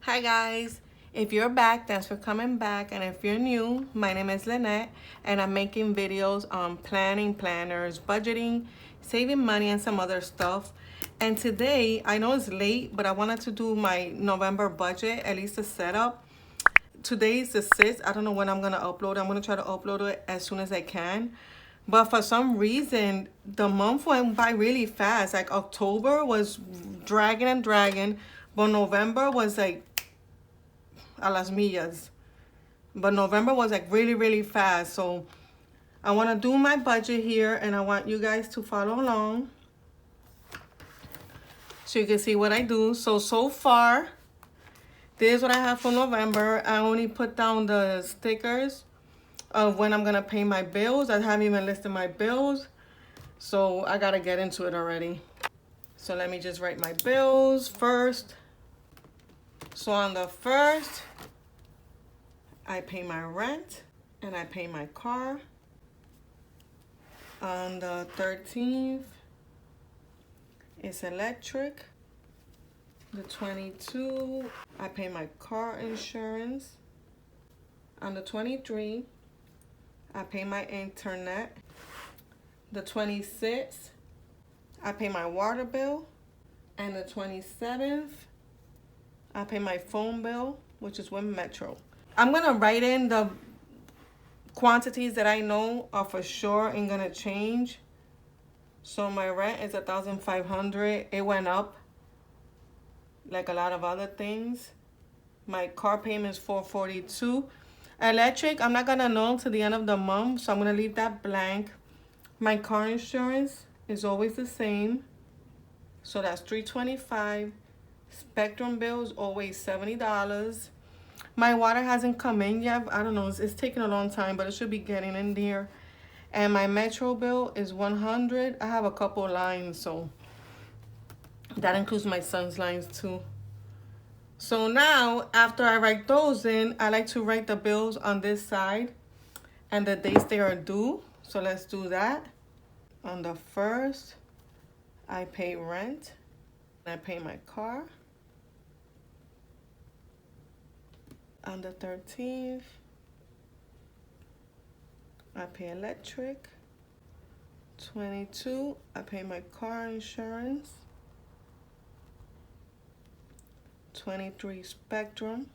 Hi guys, if you're back, thanks for coming back, and if you're new, my name is Lynette and I'm making videos on planning, planners, budgeting, saving money, and some other stuff. And today, I know it's late, but I wanted to do my November budget, at least the setup. Today is the 6th. I don't know when I'm gonna upload. I'm gonna try to upload it as soon as I can. But for some reason, the month went by really fast. Like October was dragging and dragging, but November was like a las millas. But November was like really fast. So I want to do my budget here and I want you guys to follow along so you can see what I do. So far, this is what I have for November. I only put down the stickers of when I'm going to pay my bills. I haven't even listed my bills. So I got to get into it already. So let me just write my bills first. So on the 1st, I pay my rent and I pay my car. On the 13th, it's electric. The 22nd, I pay my car insurance. On the 23rd, I pay my internet. The 26th, I pay my water bill. And the 27th, I pay my phone bill, which is with Metro. I'm gonna write in the quantities that I know are for sure ain't gonna change. So my rent is $1,500. It went up like a lot of other things. My car payment is $442. Electric, I'm not gonna know till the end of the month, so I'm gonna leave that blank. My car insurance is always the same, so that's $325. Spectrum bill is always $70. My water hasn't come in yet. I don't know, it's taking a long time, but it should be getting in there. And my Metro bill is $100. I have a couple lines, so that includes my son's lines too. So now, after I write those in, I like to write the bills on this side and the dates they are due. So let's do that. On the 1st, I pay rent. I pay my car. On the 13th, I pay electric. 22, I pay my car insurance. 23, Spectrum.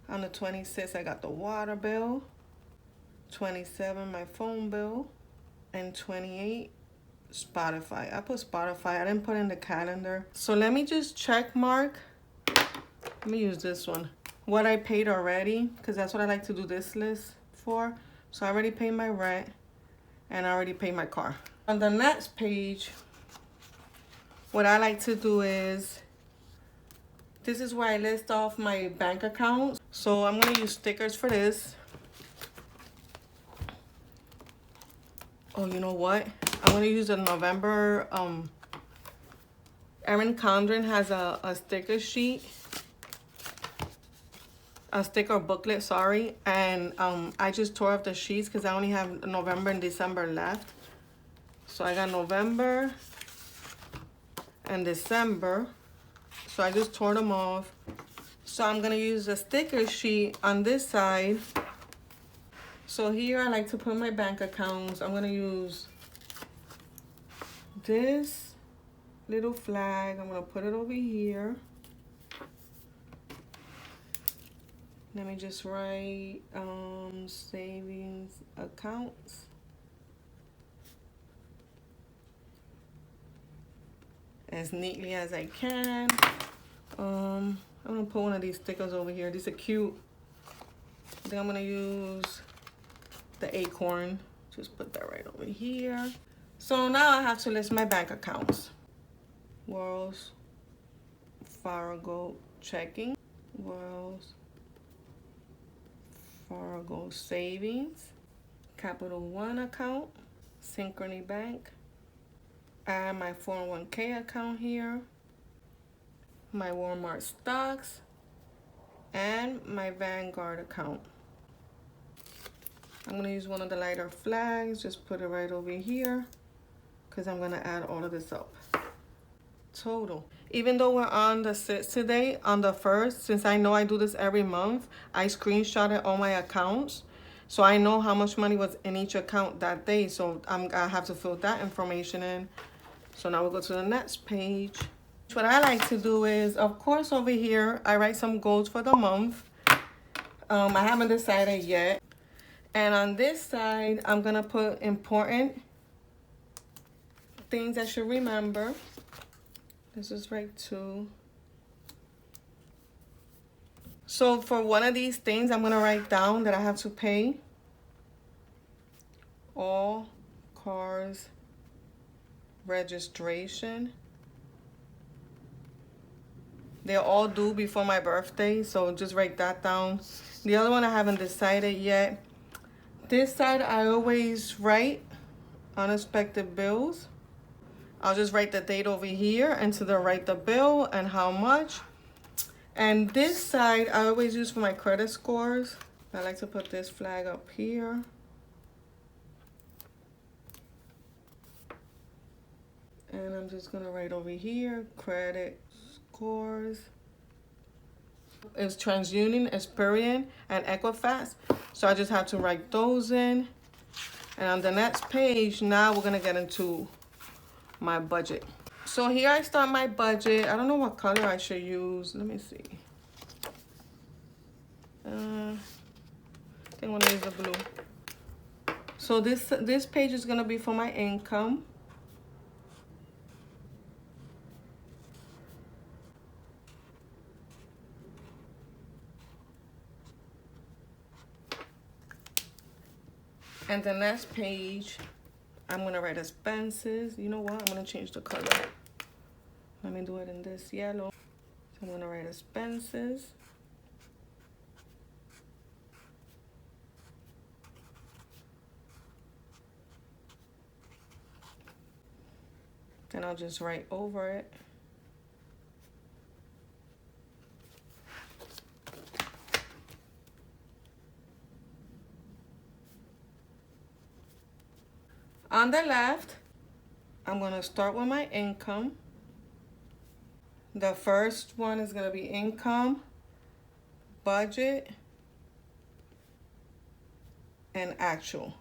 On the 26th, I got the water bill. 27, my phone bill. And 28, Spotify. I put Spotify. I didn't put in the calendar. So let me just check mark. Let me use this one. What I paid already, because that's what I like to do this list for. So I already paid my rent and I already paid my car. On the next page, what I like to do is, this is where I list off my bank accounts. So I'm gonna use stickers for this. Oh, you know what? I'm gonna use a November, Erin Condren has a sticker sheet. A sticker booklet, sorry, and I just tore off the sheets because I only have November and December left. So I got November and December, so I just tore them off. So I'm gonna use a sticker sheet on this side. So here I like to put my bank accounts. I'm gonna use this little flag. I'm gonna put it over here. Let me just write savings accounts. As neatly as I can. I'm gonna put one of these stickers over here. These are cute. I think I'm gonna use the acorn. Just put that right over here. So now I have to list my bank accounts. Wells Fargo checking. Wells Fargo savings, Capital One account, Synchrony Bank. I have my 401k account here, my Walmart stocks, and my Vanguard account. I'm gonna use one of the lighter flags, just put it right over here, because I'm gonna add all of this up. Total. Even though we're on the 6th today, on the 1st, since I know I do this every month, I screenshotted all my accounts. So I know how much money was in each account that day. So I have to fill that information in. So now we'll go to the next page. What I like to do is, of course, over here, I write some goals for the month. I haven't decided yet. And on this side, I'm going to put important things I should remember. This is right too. So for one of these things, I'm going to write down that I have to pay all cars registration. They're all due before my birthday, so just write that down. The other one I haven't decided yet. This side I always write unexpected bills. I'll just write the date over here and to the right the bill and how much. And this side I always use for my credit scores. I like to put this flag up here. And I'm just gonna write over here, credit scores. It's TransUnion, Experian, and Equifax. So I just have to write those in. And on the next page, now we're gonna get into my budget. So here I start my budget. I don't know what color I should use. Let me see. I think I'm gonna use the blue. So this page is gonna be for my income. And the next page, I'm gonna write expenses. You know what? I'm gonna change the color. Let me do it in this yellow. So I'm gonna write expenses. Then I'll just write over it. On the left, I'm gonna start with my income. The first one is gonna be income, budget, and actual.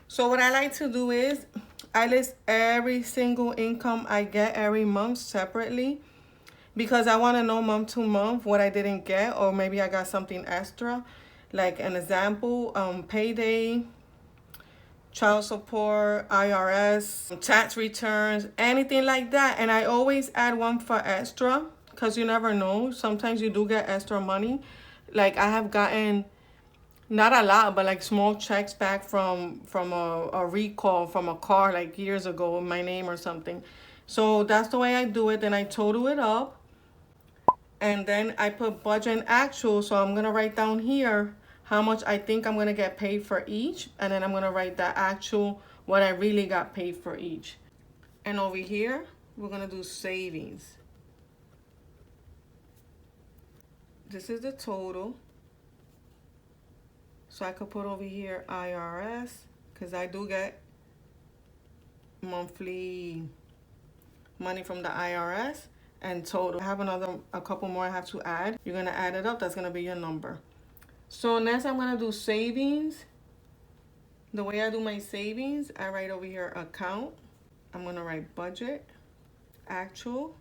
So what I like to do is I list every single income I get every month separately because I want to know month to month what I didn't get, or maybe I got something extra. Like an example, payday, child support, IRS, tax returns, anything like that. And I always add one for extra because you never know. Sometimes you do get extra money. Like I have gotten, not a lot, but like small checks back from a recall from a car like years ago in my name or something. So that's the way I do it. Then I total it up. And then I put budget and actual. So I'm going to write down here how much I think I'm going to get paid for each. And then I'm going to write the actual, what I really got paid for each. And over here, we're going to do savings. This is the total. So I could put over here IRS, because I do get monthly money from the IRS, and total. I have a couple more I have to add. You're going to add it up. That's going to be your number. So next I'm going to do savings. The way I do my savings, I write over here account. I'm going to write budget, actual,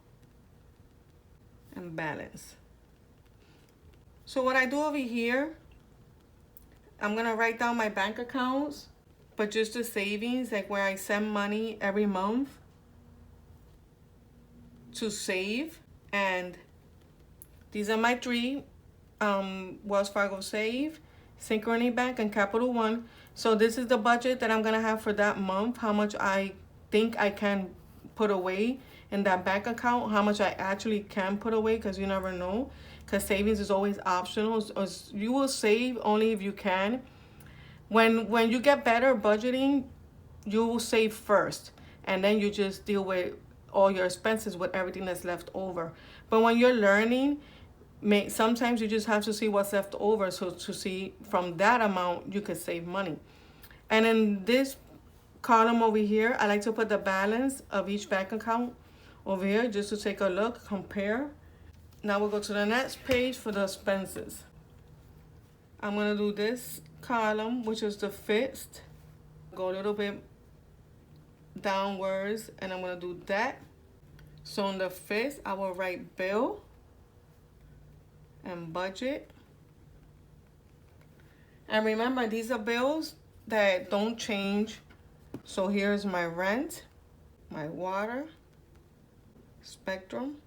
and balance. So what I do over here, I'm going to write down my bank accounts, but just the savings, like where I send money every month to save. And these are my three, Wells Fargo Save, Synchrony Bank, and Capital One. So this is the budget that I'm going to have for that month, how much I think I can put away in that bank account, how much I actually can put away, because you never know, because savings is always optional. You will save only if you can. When you get better budgeting, you will save first, and then you just deal with all your expenses with everything that's left over. But when you're learning, sometimes you just have to see what's left over, so to see from that amount you could save money. And in this column over here, I like to put the balance of each bank account over here just to take a look, compare. Now we'll go to the next page for the expenses. I'm gonna do this column, which is the fixed. Go a little bit downwards, and I'm gonna do that. So on the fixed, I will write bill and budget. And remember, these are bills that don't change. So here's my rent, my water, Spectrum,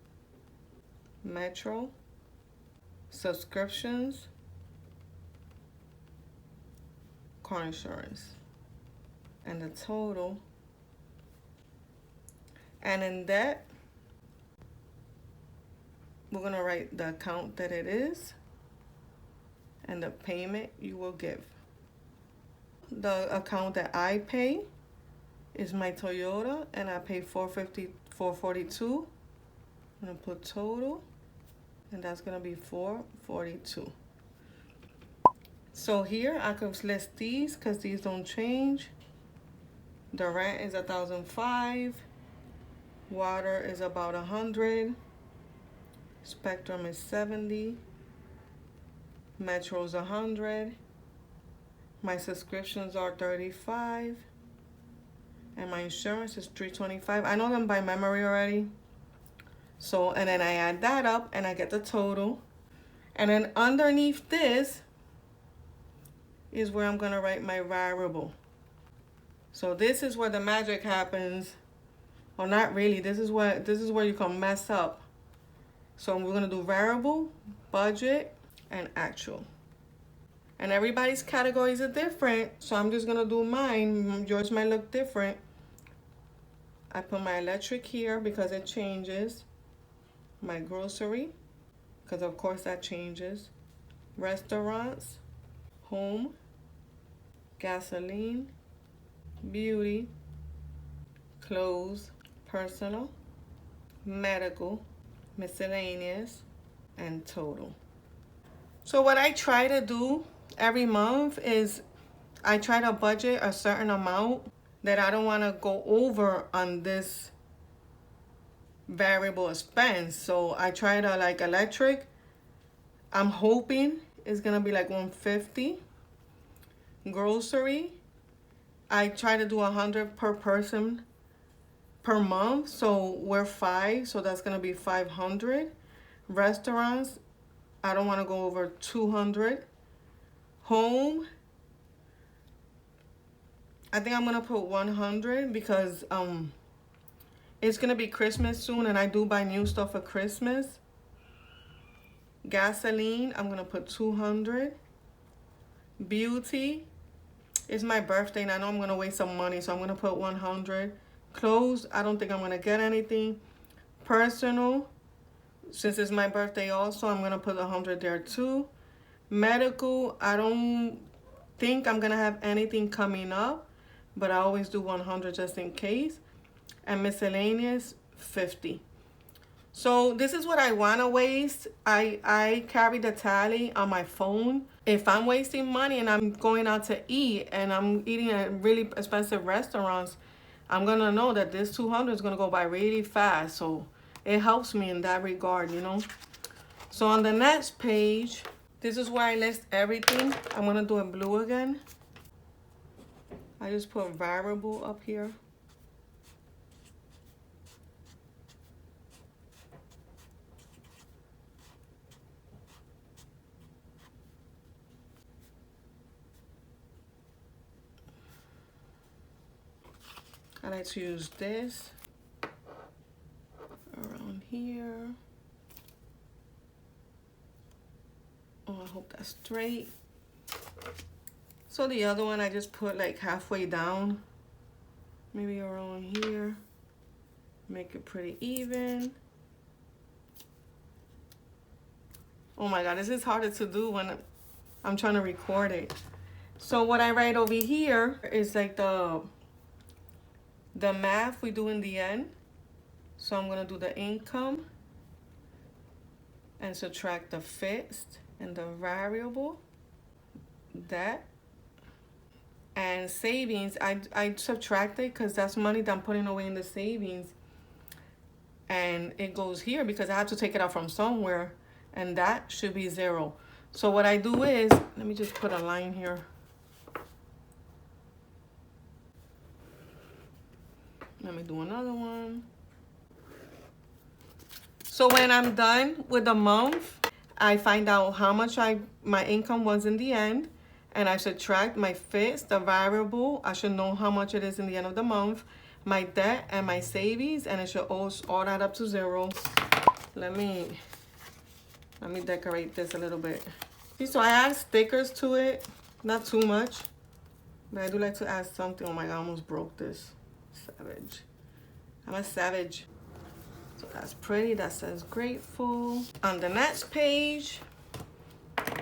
Metro, subscriptions, car insurance, and the total. And in that, we're gonna write the account that it is and the payment you will give. The account that I pay is my Toyota, and I pay $442. I'm gonna put total, and that's gonna be $442. So here I could list these because these don't change. The rent is $1,005. Water is about 100. Spectrum is 70. Metro's 100. My subscriptions are 35. And my insurance is 325. I know them by memory already. So, and then I add that up and I get the total. And then underneath this is where I'm gonna write my variable. So this is where the magic happens. Or not really, this is where you can mess up. So we're gonna do variable, budget, and actual. And everybody's categories are different, so I'm just gonna do mine. Yours might look different. I put my electric here because it changes. My grocery, because of course that changes. Restaurants, home, gasoline, beauty, clothes, personal, medical, miscellaneous, and total. So what I try to do every month is I try to budget a certain amount that I don't want to go over on this variable expense. So I try to, like, electric, I'm hoping it's gonna be like 150. Grocery, I try to do 100 per person per month, so we're 5, so that's gonna be 500. Restaurants, I don't want to go over 200. Home, I think I'm gonna put 100 because it's gonna be Christmas soon, and I do buy new stuff for Christmas. Gasoline, I'm gonna put 200. Beauty, it's my birthday and I know I'm gonna waste some money, so I'm gonna put 100. Clothes, I don't think I'm gonna get anything. Personal, since it's my birthday also, I'm gonna put 100 there too. Medical, I don't think I'm gonna have anything coming up, but I always do 100 just in case. And miscellaneous, 50. So this is what I want to waste. I carry the tally on my phone. If I'm wasting money and I'm going out to eat and I'm eating at really expensive restaurants, I'm going to know that this 200 is going to go by really fast. So it helps me in that regard, you know. So on the next page, this is where I list everything. I'm going to do it blue again. I just put variable up here. I like to use this around here. Oh, I hope that's straight. So the other one I just put like halfway down, maybe around here. Make it pretty even. Oh my God, this is harder to do when I'm trying to record it. So what I write over here is like the math we do in the end. So I'm gonna do the income and subtract the fixed and the variable. That. and savings, I subtracted because that's money that I'm putting away in the savings. And it goes here because I have to take it out from somewhere, and that should be 0. So what I do is, let me just put a line here. Let me do another one. So when I'm done with the month, I find out how much my income was in the end, and I subtract my fixed, the variable. I should know how much it is in the end of the month, my debt and my savings, and it should all add up to 0. Let me decorate this a little bit. See, so I add stickers to it, not too much, but I do like to add something. Oh my God, I almost broke this. Savage. I'm a savage. So that's pretty. That says grateful. On the next page,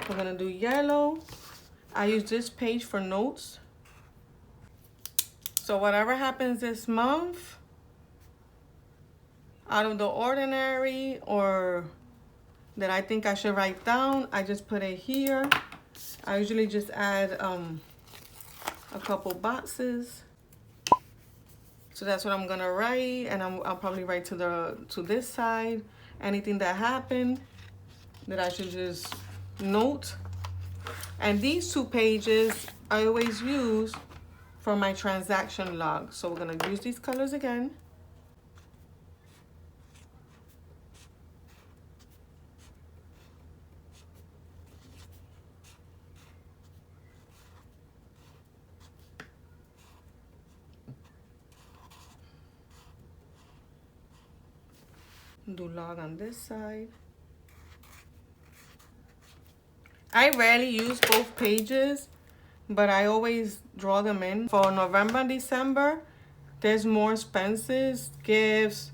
we're gonna do yellow. I use this page for notes. So whatever happens this month, out of the ordinary or that I think I should write down, I just put it here. I usually just add a couple boxes. So that's what I'm gonna write, and I'll probably write to this side anything that happened that I should just note. And these 2 pages I always use for my transaction log. So we're gonna use these colors again. Do log on this side. I rarely use both pages, but I always draw them in. For November and December, there's more expenses, gifts,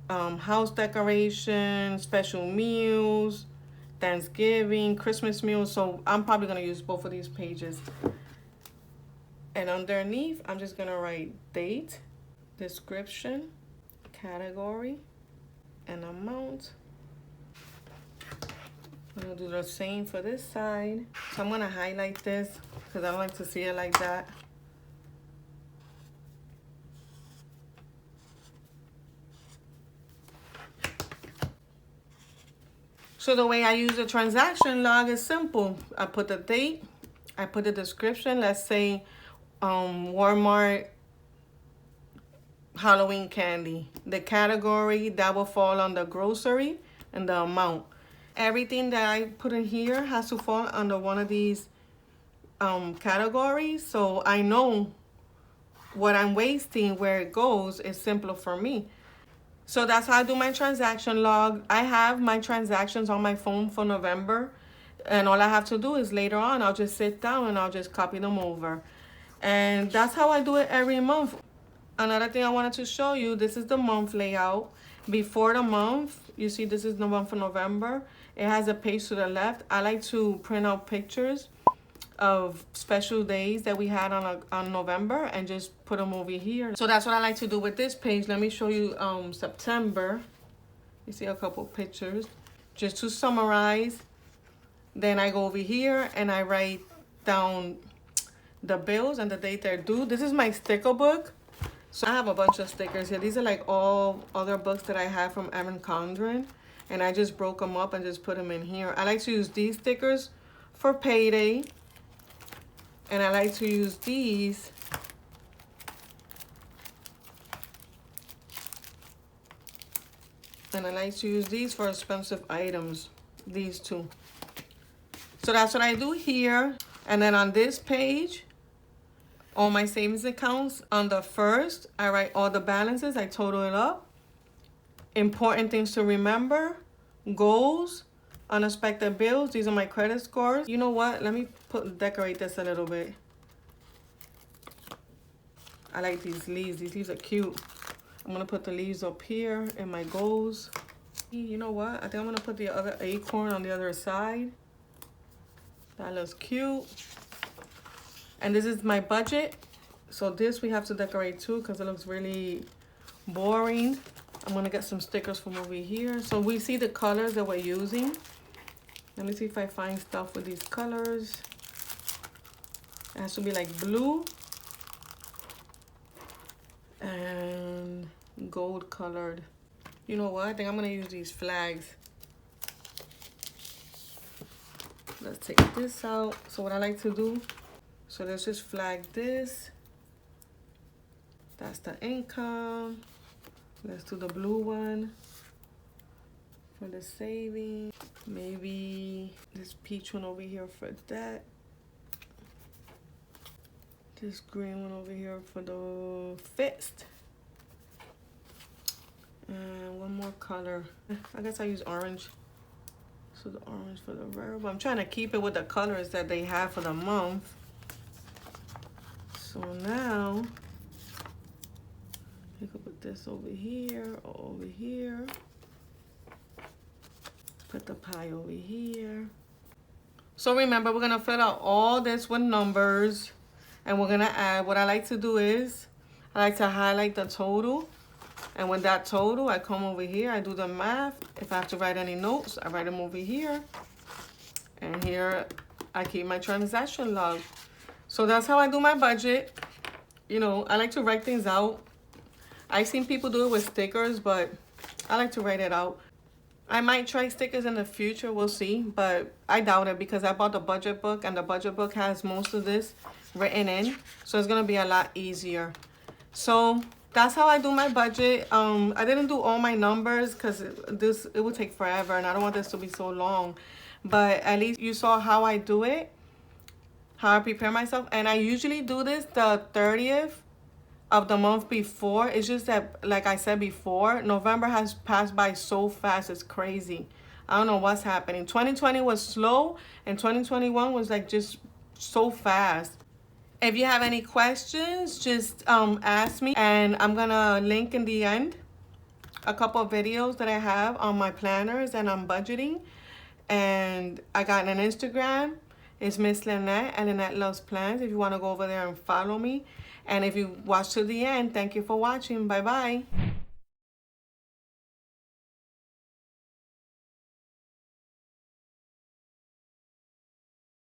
house decoration, special meals, Thanksgiving, Christmas meals. So I'm probably gonna use both of these pages. And underneath, I'm just gonna write date, description, category, and amount. I'm gonna do the same for this side. So I'm gonna highlight this because I don't like to see it like that. So the way I use a transaction log is simple. I put the date, I put the description, let's say Walmart Halloween candy. The category, that will fall on the grocery, and the amount. Everything that I put in here has to fall under one of these categories, so I know what I'm wasting, where it goes. Is simpler for me. So that's how I do my transaction log. I have my transactions on my phone for November, and all I have to do is later on, I'll just sit down and I'll just copy them over. And that's how I do it every month. Another thing I wanted to show you, this is the month layout. Before the month, you see this is the one for November. It has a page to the left. I like to print out pictures of special days that we had on November and just put them over here. So that's what I like to do with this page. Let me show you September. You see a couple pictures. Just to summarize, then I go over here and I write down the bills and the date they're due. This is my sticker book. So I have a bunch of stickers here. These are like all other books that I have from Erin Condren, and I just broke them up and just put them in here. I like to use these stickers for payday, and I like to use these for expensive items, these two. So that's what I do here. And then on this page, all my savings accounts, on the first, I write all the balances, I total it up. Important things to remember, goals, unexpected bills, these are my credit scores. You know what, let me decorate this a little bit. I like these leaves are cute. I'm gonna put the leaves up here in my goals. You know what, I think I'm gonna put the other acorn on the other side. That looks cute. And this is my budget. So this we have to decorate too because it looks really boring. I'm gonna get some stickers from over here. So we see the colors that we're using. Let me see if I find stuff with these colors. It has to be like blue and gold colored. You know what? I think I'm gonna use these flags. Let's take this out. So what I like to do, so let's just flag this. That's the income. Let's do the blue one for the saving. Maybe this peach one over here for that. This green one over here for the fist. And one more color. I guess I use orange. So the orange for the verb. I'm trying to keep it with the colors that they have for the month. So now, you can put this over here or over here. Put the pie over here. So remember, we're gonna fill out all this with numbers, and we're gonna add. What I like to do is, I like to highlight the total. And with that total, I come over here, I do the math. If I have to write any notes, I write them over here. And here, I keep my transaction log. So that's how I do my budget. You know, I like to write things out. I've seen people do it with stickers, but I like to write it out. I might try stickers in the future, we'll see. But I doubt it because I bought the budget book, and the budget book has most of this written in. So it's gonna be a lot easier. So that's how I do my budget. I didn't do all my numbers because it would take forever, and I don't want this to be so long. But at least you saw how I do it, how I prepare myself. And I usually do this the 30th of the month before. It's just that, like I said before, November has passed by so fast. It's crazy. I don't know what's happening. 2020 was slow, and 2021 was like just so fast. If you have any questions, just ask me, and I'm gonna link in the end a couple of videos that I have on my planners and on budgeting. And I got an Instagram. It's Miss Lynette, and Lynette Loves Plans, if you want to go over there and follow me. And if you watch to the end, thank you for watching. Bye-bye.